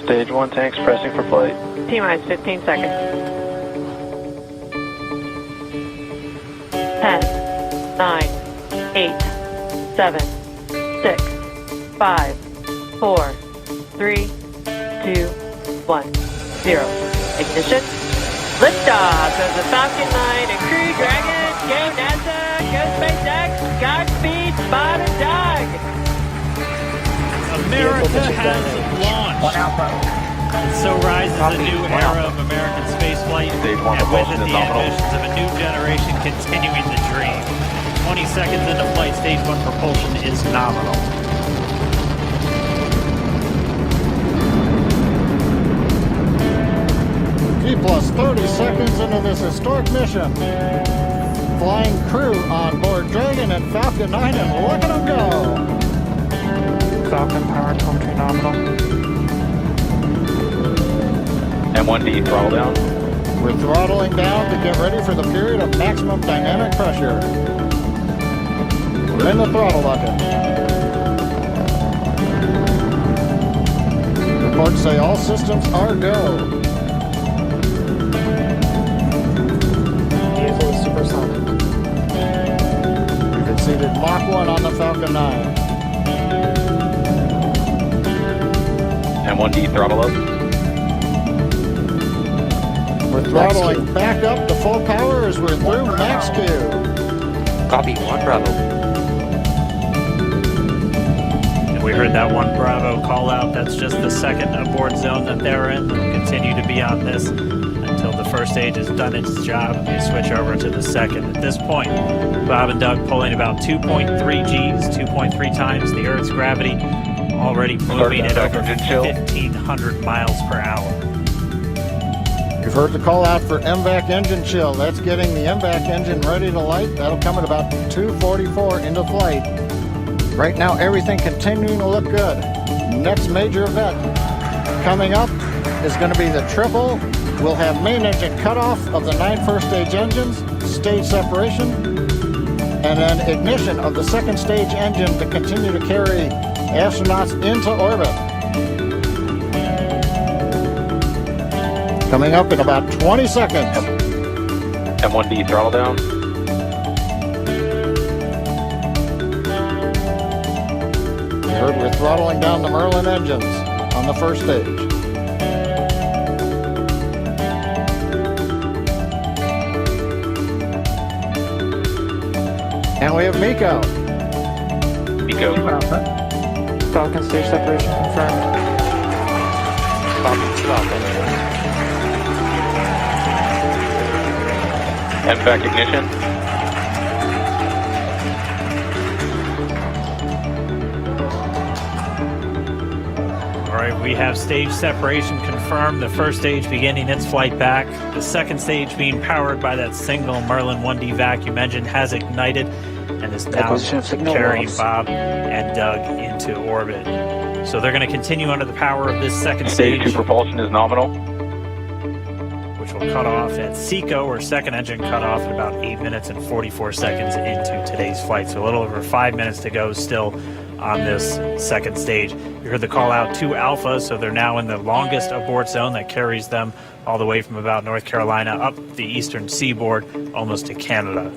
Stage 1 tanks pressing for flight. T-minus 15 seconds. 10, 9, 8, 7, 6, 5, 4, 3, 2, 1, 0. Ignition. Liftoff of the Falcon 9 and Crew Dragon. Go NASA, go SpaceX, Godspeed, Bob and Doug. America has launched. So rises a new era of American spaceflight, and with it the ambitions of a new generation continuing the dream. 20 seconds into flight, stage 1 propulsion is nominal. T plus 30 seconds into this historic mission. Flying crew on board Dragon and Falcon 9, and look at them go! Falcon power telemetry nominal. M1D throttle down. We're throttling down to get ready for the period of maximum dynamic pressure. We're in the throttle bucket. Reports say all systems are go. Vehicle is supersonic. We've exceeded Mach 1 on the Falcon 9. M1D throttle up. We're throttling back up to full power as we're through max Q. Copy, 1 Bravo. And we heard that 1 Bravo call out. That's just the second abort zone that they're in. They'll continue to be on this until the first stage has done its job. We switch over to the second. At this point, Bob and Doug pulling about 2.3 Gs, 2.3 times the Earth's gravity, already moving at over 1,500 miles per hour. You've heard the call out for MVAC engine chill. That's getting the MVAC engine ready to light. That'll come at about 2:44 into flight. Right now, everything continuing to look good. Next major event coming up is going to be the triple. We'll have main engine cutoff of the 9 first stage engines, stage separation, and then ignition of the second stage engine to continue to carry astronauts into orbit. Coming up in about 20 seconds. M1D throttle down. You heard we're throttling down the Merlin engines on the first stage. And we have Miko. Miko. Falcon stage separation confirmed. Falcon. MVAC ignition. All right, we have stage separation confirmed. The first stage beginning its flight back. The second stage being powered by that single Merlin 1D vacuum engine has ignited and is now carrying Bob and Doug into orbit. So they're going to continue under the power of this second stage. Stage 2 propulsion is nominal. Which will cut off at SECO, or second engine cut off at about 8 minutes and 44 seconds into today's flight. So a little over 5 minutes to go still on this second stage. You heard the call out to Alpha, so they're now in the longest abort zone that carries them all the way from about North Carolina up the eastern seaboard almost to Canada.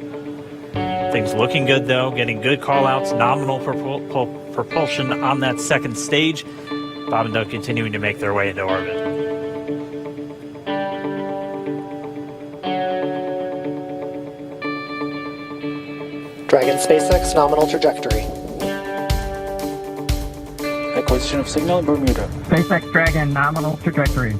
Things looking good though, getting good call outs, nominal propulsion on that second stage. Bob and Doug continuing to make their way into orbit. Dragon SpaceX nominal trajectory. Acquisition of signal in Bermuda. SpaceX Dragon nominal trajectory.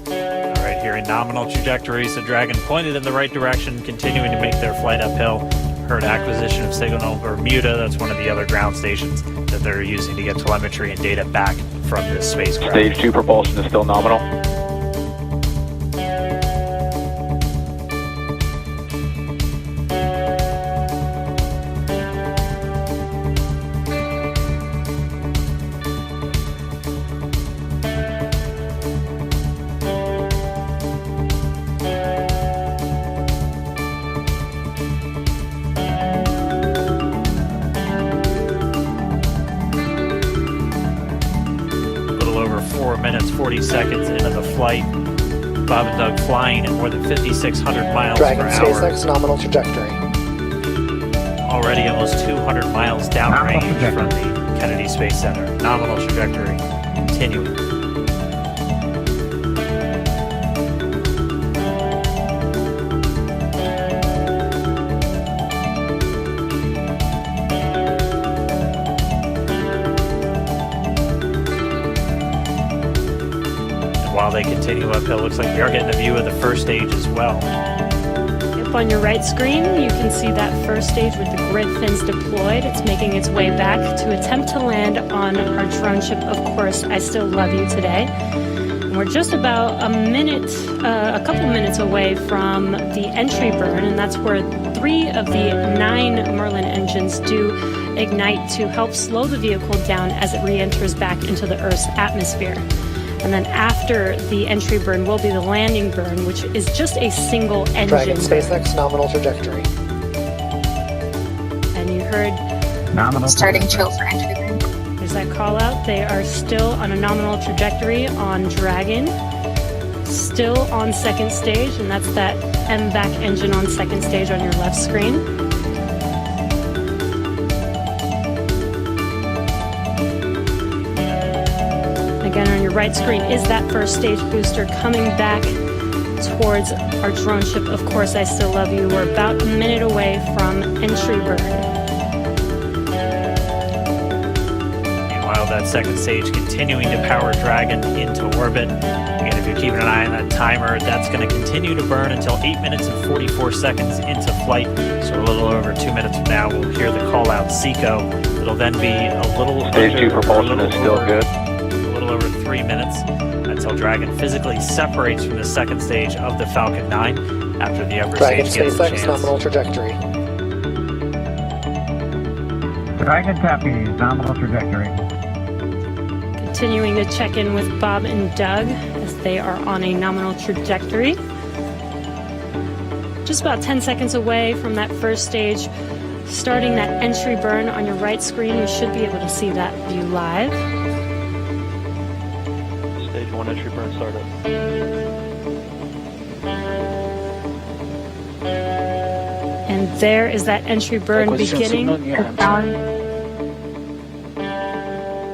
All right, here in nominal trajectory, so Dragon pointed in the right direction, continuing to make their flight uphill. Heard acquisition of signal in Bermuda. That's one of the other ground stations that they're using to get telemetry and data back from this spacecraft. Stage 2 propulsion is still nominal. 30 seconds into the flight. Bob and Doug flying at more than 5,600 miles Dragon per hour. SpaceX nominal trajectory. Already almost 200 miles downrange from the Kennedy Space Center. Nominal trajectory continuing. While they continue uphill, looks like we are getting a view of the first stage as well. Up on your right screen, you can see that first stage with the grid fins deployed. It's making its way back to attempt to land on our drone ship, Of Course I Still Love You Today. And we're just about a couple minutes away from the entry burn, and that's where 3 of the 9 Merlin engines do ignite to help slow the vehicle down as it re-enters back into the Earth's atmosphere. And then after the entry burn will be the landing burn, which is just a single engine. Dragon SpaceX nominal trajectory. And you heard Nominal Starting trajectory. chill for entry burn. there's that call out. They are still on a nominal trajectory on Dragon, still on second stage, and that's that MVAC engine on second stage on your left screen. Again, on your right screen is that first stage booster coming back towards our drone ship, Of Course I Still Love You. We're about a minute away from entry burn. Meanwhile, that second stage continuing to power Dragon into orbit. Again, if you're keeping an eye on that timer, that's going to continue to burn until 8 minutes and 44 seconds into flight. So a little over 2 minutes from now, we'll hear the call out SECO. It'll then be a little Stage 2 under, propulsion is still good. A little over 3 minutes until Dragon physically separates from the second stage of the Falcon 9 after the upper Dragon stage gets a SpaceX chance. nominal trajectory. Dragon copy. Nominal trajectory. Continuing to check in with Bob and Doug as they are on a nominal trajectory. Just about 10 seconds away from that first stage, starting that entry burn on your right screen. We should be able to see that view live. Stage 1 entry burn started. And there is that entry burn beginning.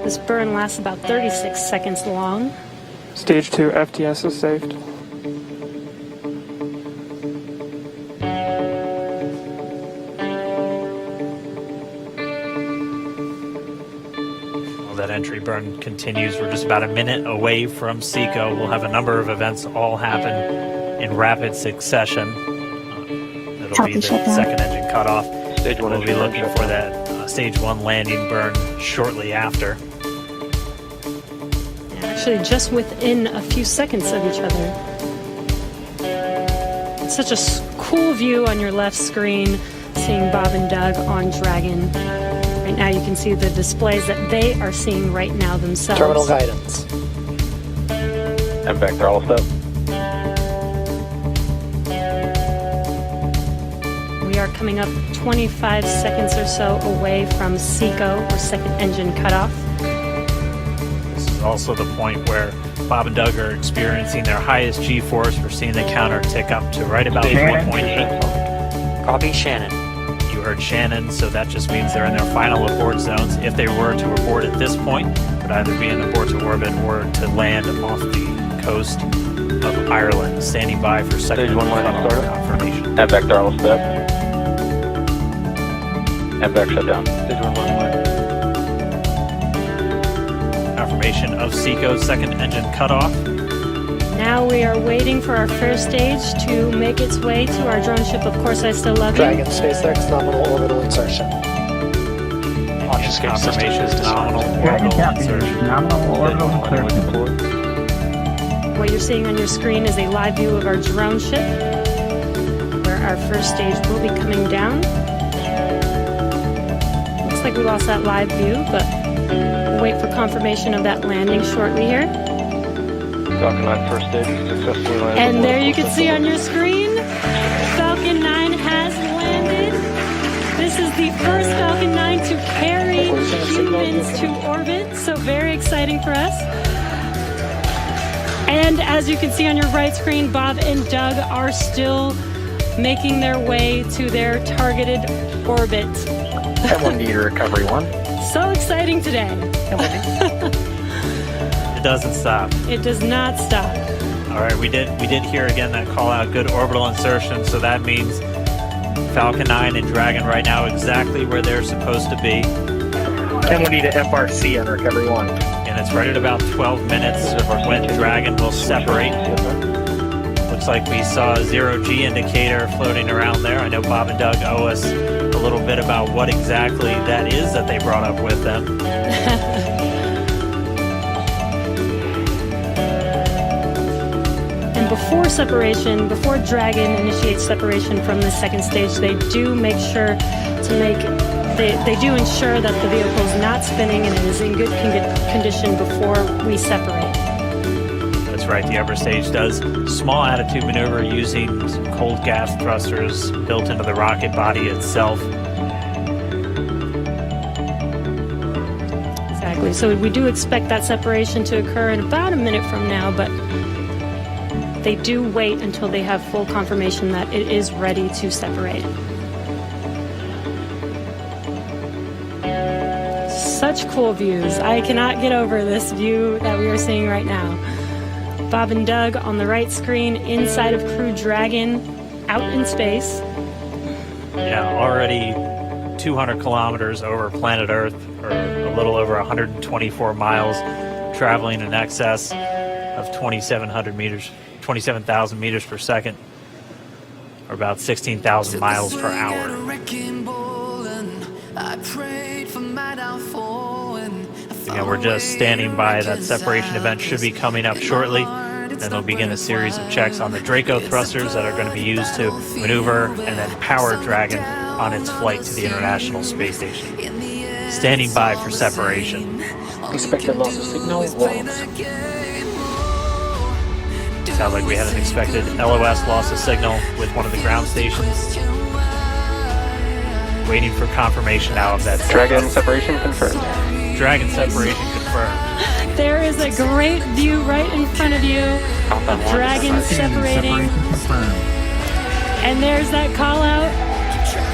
This burn lasts about 36 seconds long. Stage 2 FTS is saved. Well, that entry burn continues. We're just about a minute away from SECO. We'll have a number of events all happen in rapid succession. It'll be the second engine cutoff. Stage 1 We'll be entry burn looking shut for down. that stage 1 landing burn shortly after. Actually, just within a few seconds of each other. It's such a cool view on your left screen, seeing Bob and Doug on Dragon. Right now you can see the displays that they are seeing right now themselves. Terminal guidance. And back throttle step. We are coming up 25 seconds or so away from SECO, or second engine cutoff. This is also the point where Bob and Doug are experiencing their highest G-force. We're seeing the counter tick up to right about Shannon. 1.8. Copy Shannon. You heard Shannon, so that just means they're in their final abort zones. If they were to abort at this point, would either be in abort to orbit or to land off the coast of Ireland. Standing by for second Stage 1 landing cutoff started. confirmation. And back throttle step. And back shutdown. Stage 1 landing. Confirmation of SECO's second engine cutoff. Now we are waiting for our first stage to make its way to our drone ship, Of Course I Still Love You. Dragon SpaceX nominal orbital insertion. Launch confirmation is nominal Dragon orbital copy. insertion. Nominal orbital insertion. What you're seeing on your screen is a live view of our drone ship, where our first stage will be coming down. Looks like we lost that live view, but we'll wait for confirmation of that landing shortly here. Falcon 9 first stage successfully landed. And there you can see on your screen, Falcon 9 has landed. This is the first Falcon 9 to carry humans to orbit, so very exciting for us. And as you can see on your right screen, Bob and Doug are still making their way to their targeted orbit. M1D to recovery 1. So exciting today. It doesn't stop. It does not stop. All right, we did hear again that call out, good orbital insertion, so that means Falcon 9 and Dragon right now exactly where they're supposed to be. M1D to FRC on recovery 1. And it's right at about 12 minutes when Dragon will separate. Looks like we saw a zero-G indicator floating around there. I know Bob and Doug owe us a little bit about what exactly that is that they brought up with them. And before separation, before Dragon initiates separation from the second stage, they do make sure to make, they do ensure that the vehicle is not spinning and it is in good condition before we separate. That's right, the upper stage does small attitude maneuver using some cold gas thrusters built into the rocket body itself. Exactly, so we do expect that separation to occur in about a minute from now, but they do wait until they have full confirmation that it is ready to separate. Such cool views. I cannot get over this view that we are seeing right now. Bob and Doug on the right screen inside of Crew Dragon out in space. Yeah, already 200 kilometers over planet Earth, or a little over 124 miles, traveling in excess of 2,700 meters. 27,000 meters per second, or about 16,000 miles per hour. Again, we're just standing by. That separation event should be coming up shortly. Then they'll begin a series of checks on the Draco thrusters that are going to be used to maneuver and then power Dragon on its flight to the International Space Station. Standing by for separation. Expected loss of signal 1. Sounds like we had an expected LOS loss of signal with one of the ground stations. Waiting for confirmation now of that. Dragon separation confirmed. Dragon separation confirmed. There is a great view right in front of you of Dragon separating. And there's that call out.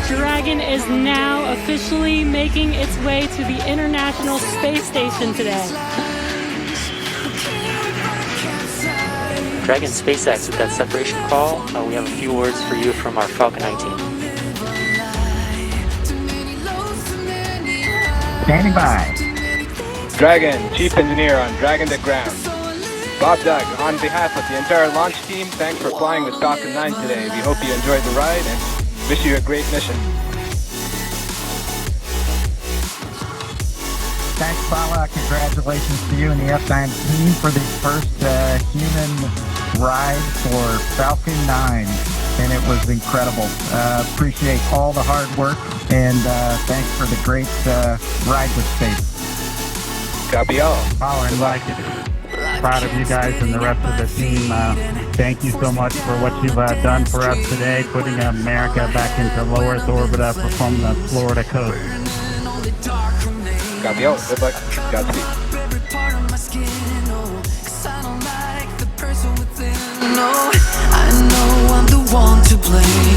Dragon is now officially making its way to the International Space Station today. Dragon SpaceX with that separation call. We have a few words for you from our Falcon 9 team. Standing by. Dragon, Chief Engineer on Dragon to ground. Bob Doug, on behalf of the entire launch team, thanks for flying with Falcon 9 today. We hope you enjoyed the ride and wish you a great mission. Thanks, Bala. Congratulations to you and the F9 team for the first human ride for Falcon 9. And it was incredible. Appreciate all the hard work and thanks for the great ride with space. Copy all. Oh, and like it. Proud of you guys and the rest of the team. Thank you so much for what you've done for us today, putting America back into low Earth orbit from the Florida coast. Copy all. Good luck. Godspeed. I know I'm the one to blame.